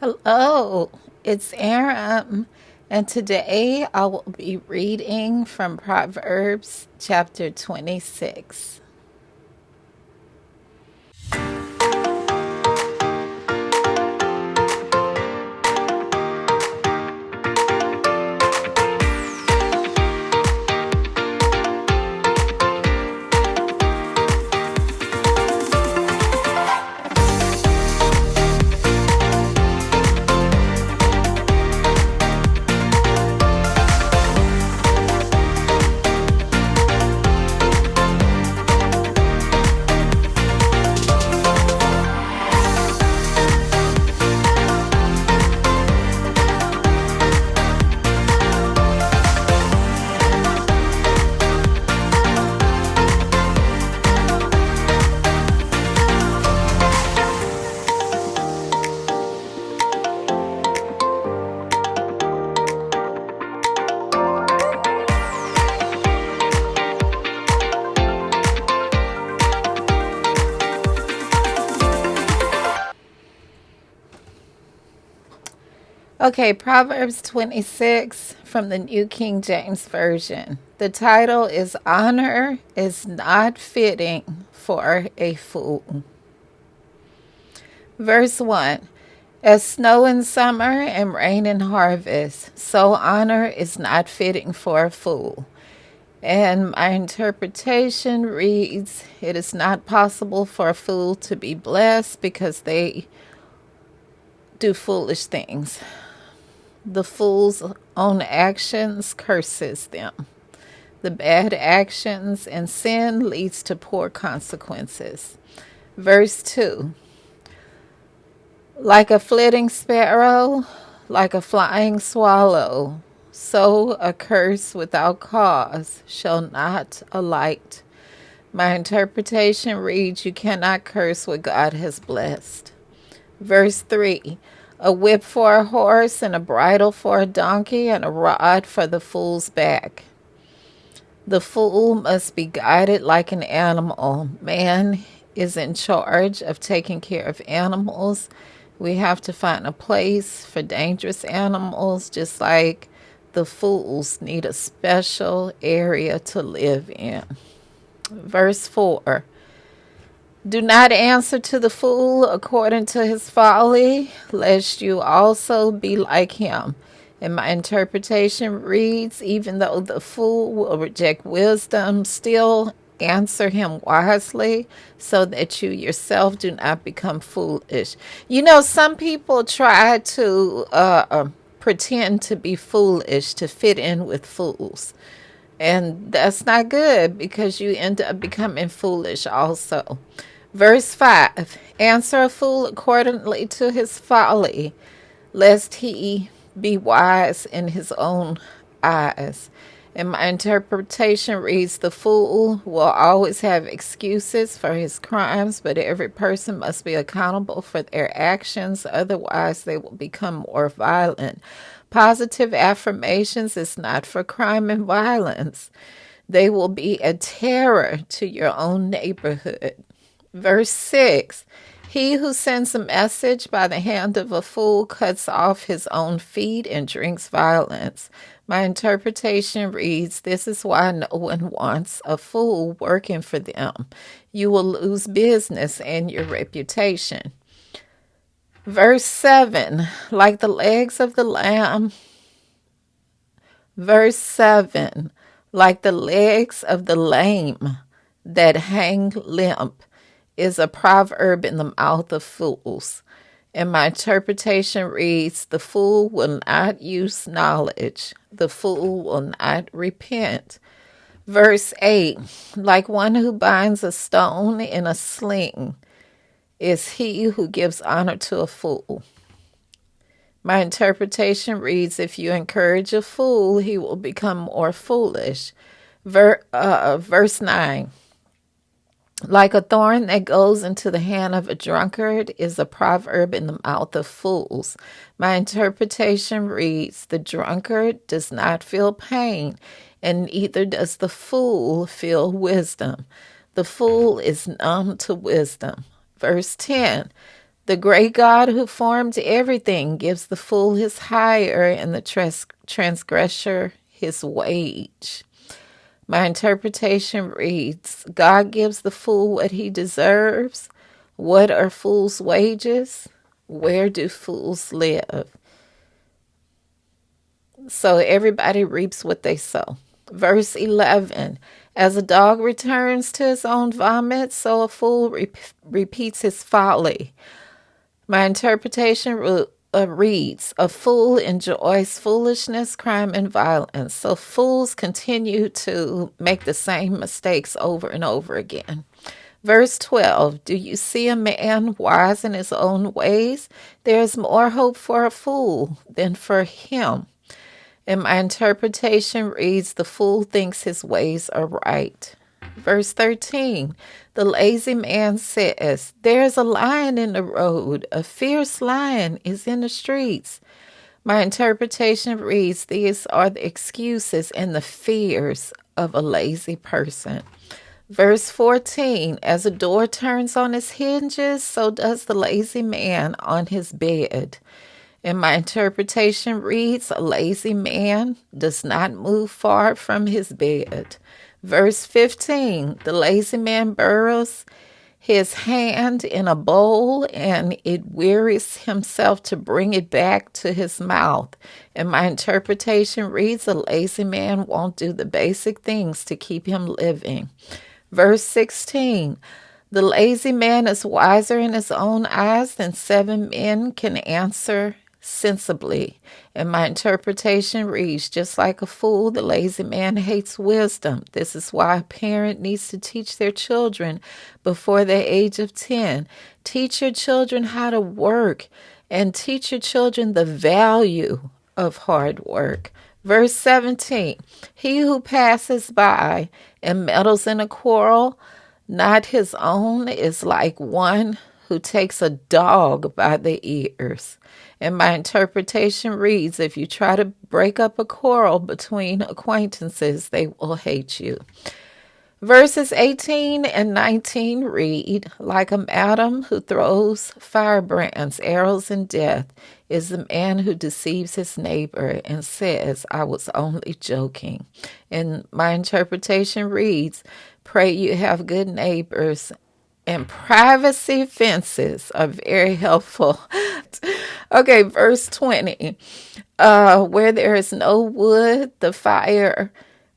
Hello, it's Arym, and today I will be reading from Proverbs Chapter 26. Okay, Proverbs 26 from the New King James Version. The title is Honor is Not Fitting for a Fool. Verse 1. As snow in summer and rain in harvest, so honor is not fitting for a fool. And my interpretation reads, it is not possible for a fool to be blessed because they do foolish things. The fool's own actions curses them. The bad actions and sin leads to poor consequences. Verse 2. Like a flitting sparrow, like a flying swallow, so a curse without cause shall not alight. My interpretation reads, you cannot curse what God has blessed. Verse 3. A whip for a horse and a bridle for a donkey and a rod for the fool's back. The fool must be guided like an animal. Man is in charge of taking care of animals. We have to find a place for dangerous animals, just like the fools need a special area to live in. Verse 4. Do not answer to the fool according to his folly, lest you also be like him. And my interpretation reads, even though the fool will reject wisdom, still answer him wisely so that you yourself do not become foolish. You know, some people try to pretend to be foolish to fit in with fools. And that's not good because you end up becoming foolish also. Verse 5, answer a fool accordingly to his folly, lest he be wise in his own eyes. And my interpretation reads, the fool will always have excuses for his crimes, but every person must be accountable for their actions, otherwise they will become more violent. Positive affirmations is not for crime and violence. They will be a terror to your own neighborhood. Verse 6, he who sends a message by the hand of a fool cuts off his own feet and drinks violence. My interpretation reads, this is why no one wants a fool working for them. You will lose business and your reputation. Verse 7, like the legs of the lamb. Verse 7, like the legs of the lame that hang limp, is a proverb in the mouth of fools. And my interpretation reads, the fool will not use knowledge. The fool will not repent. Verse 8, like one who binds a stone in a sling is he who gives honor to a fool. My interpretation reads, if you encourage a fool, he will become more foolish. Verse 9, like a thorn that goes into the hand of a drunkard is a proverb in the mouth of fools. My interpretation reads, the drunkard does not feel pain, and neither does the fool feel wisdom. The fool is numb to wisdom. Verse 10, The great God who formed everything gives the fool his hire and the transgressor his wage. My interpretation reads, God gives the fool what he deserves. What are fools' wages? Where do fools live? So everybody reaps what they sow. Verse 11, as a dog returns to his own vomit, so a fool repeats his folly. My interpretation reads, a fool enjoys foolishness, crime, and violence. So fools continue to make the same mistakes over and over again. Verse 12, do you see a man wise in his own ways? There is more hope for a fool than for him. And my interpretation reads, the fool thinks his ways are right. Verse 13, the lazy man says, there's a lion in the road. A fierce lion is in the streets. My interpretation reads, these are the excuses and the fears of a lazy person. Verse 14, as a door turns on its hinges, so does the lazy man on his bed. And my interpretation reads, a lazy man does not move far from his bed. Verse 15, the lazy man burrows his hand in a bowl and it wearies himself to bring it back to his mouth. And my interpretation reads, a lazy man won't do the basic things to keep him living. Verse 16, the lazy man is wiser in his own eyes than 7 men can answer sensibly. And my interpretation reads, just like a fool, the lazy man hates wisdom. This is why a parent needs to teach their children before the age of 10. Teach your children how to work and teach your children the value of hard work. Verse 17, he who passes by and meddles in a quarrel, not his own, is like one who takes a dog by the ears. And my interpretation reads, if you try to break up a quarrel between acquaintances, they will hate you. Verses 18 and 19 read, like a madam who throws firebrands, arrows, and death is the man who deceives his neighbor and says, I was only joking. And my interpretation reads, pray you have good neighbors, and privacy fences are very helpful. Okay, verse 20. Where there is no wood, the fire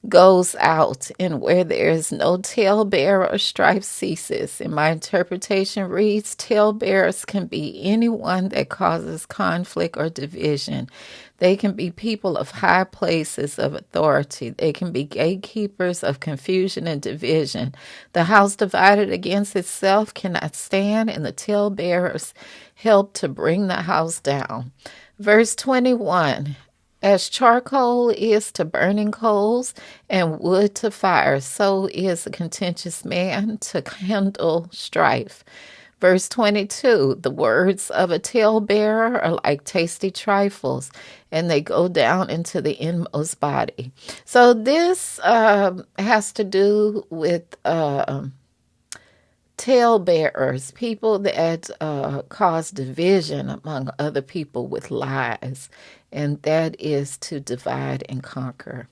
goes out, and where there is no talebearer, strife ceases. And my interpretation reads, talebearers can be anyone that causes conflict or division. They can be people of high places of authority. They can be gatekeepers of confusion and division. The house divided against itself cannot stand, and the talebearers help to bring the house down. Verse 21, as charcoal is to burning coals and wood to fire, so is a contentious man to kindle strife. Verse 22, the words of a talebearer are like tasty trifles, and they go down into the inmost body. So this has to do with talebearers, people that cause division among other people with lies, and that is to divide and conquer.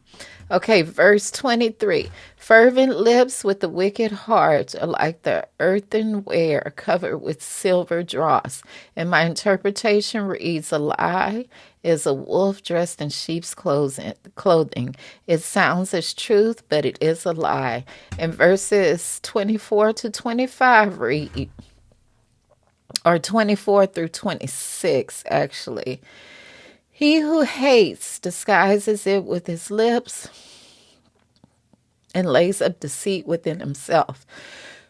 Okay, verse 23, fervent lips with the wicked heart are like the earthenware covered with silver dross. And my interpretation reads, a lie is a wolf dressed in sheep's clothing. It sounds as truth, but it is a lie. And verses 24 to 25 read, or 24 through 26 actually. He who hates disguises it with his lips and lays up deceit within himself.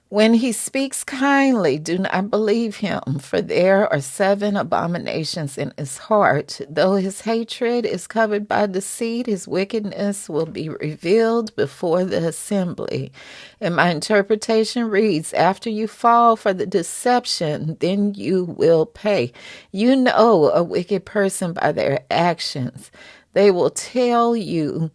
When he speaks kindly, do not believe him, for there are 7 abominations in his heart. Though his hatred is covered by deceit, his wickedness will be revealed before the assembly. And my interpretation reads, after you fall for the deception, then you will pay. You know a wicked person by their actions. They will tell you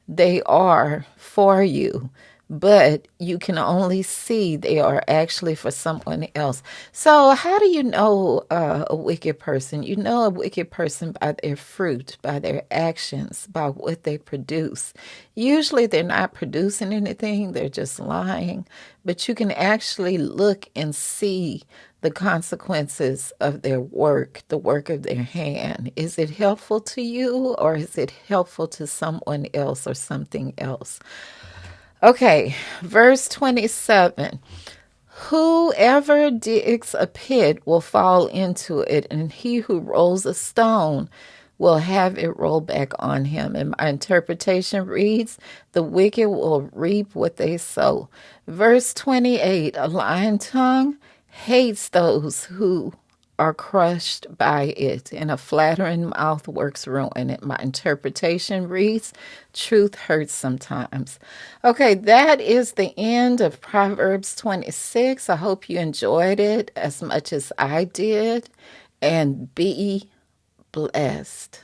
they are for you, but you can only see they are actually for someone else. So, how do you know a wicked person? You know a wicked person by their fruit, by their actions, by what they produce. Usually, they're not producing anything, they're just lying, but you can actually look and see the consequences of their work, the work of their hand. Is it helpful to you, or is it helpful to someone else or something else? Okay, verse 27. Whoever digs a pit will fall into it, and he who rolls a stone will have it roll back on him. And my interpretation reads, the wicked will reap what they sow. Verse 28, a lying tongue hates those who are crushed by it, and a flattering mouth works ruin. And my interpretation reads, truth hurts sometimes. Okay, that is the end of Proverbs 26. I hope you enjoyed it as much as I did, and be blessed.